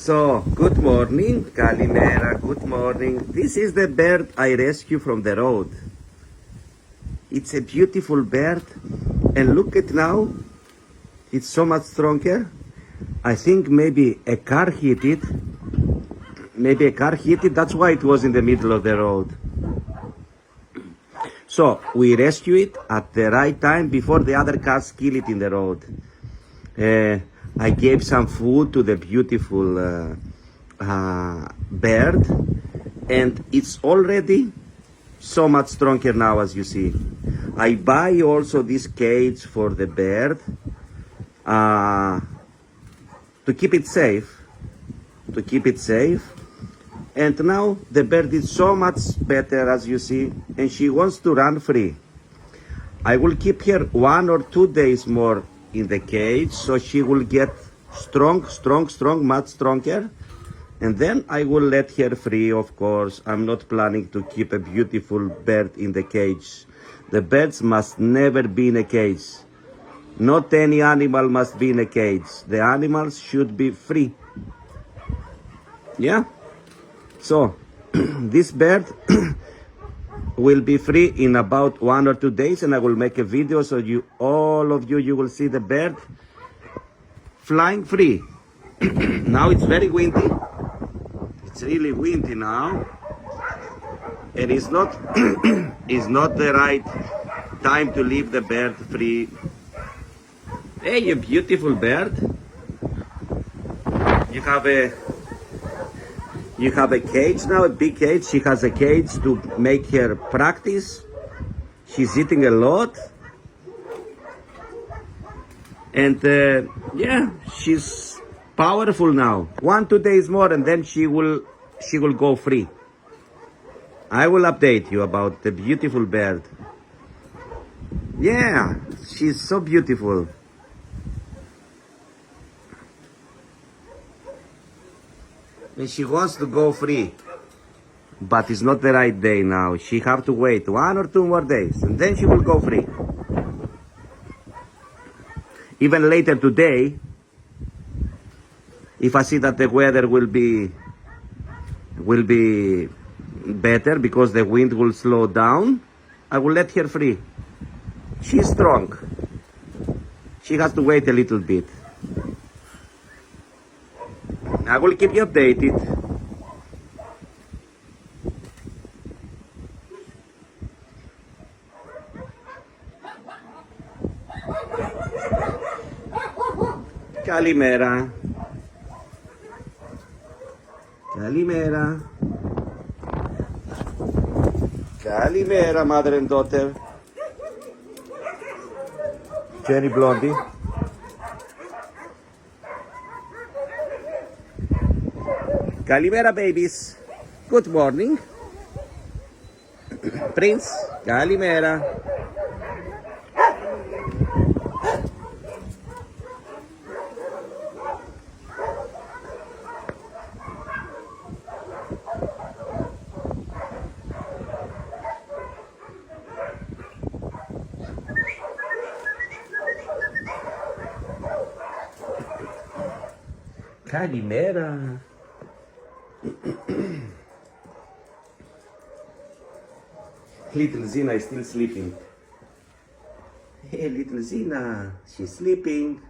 So, good morning, Kalimera, good morning. This is the bird I rescued from the road. It's a beautiful bird, and look at now, it's so much stronger. I think maybe a car hit it. That's why it was in the middle of the road. So, we rescue it at the right time before the other cars kill it in the road. I gave some food to the beautiful bird, and it's already so much stronger now, as you see. I buy also this cage for the bird to keep it safe. And now the bird is so much better, as you see, and she wants to run free. I will keep her 1 or 2 days more in the cage, so she will get strong, much stronger. And then I will let her free, of course. I'm not planning to keep a beautiful bird in the cage. The birds must never be in a cage. Not any animal must be in a cage. The animals should be free. Yeah? So, this bird will be free in about 1 or 2 days, and I will make a video so all of you will see the bird flying free. Now it's very windy. It's really windy now, and it's not it's not the right time to leave the bird free. Hey, you beautiful bird. You have a cage now, a big cage. She has a cage to make her practice. She's eating a lot. And yeah, she's powerful now. 1-2 days more, and then she will go free. I will update you about the beautiful bird. Yeah, she's so beautiful. And she wants to go free, but it's not the right day now. She have to wait 1 or 2 more days, and then she will go free. Even later today, if I see that the weather will be better because the wind will slow down, I will let her free. She's strong. She has to wait a little bit. I will keep you updated. Kalimera. Kalimera. Kalimera, mother and daughter. Jenny Blondie. Kalimera, babies. Good morning. Prince, Kalimera. Kalimera. Little Zina is still sleeping. Hey, little Zina, she's sleeping.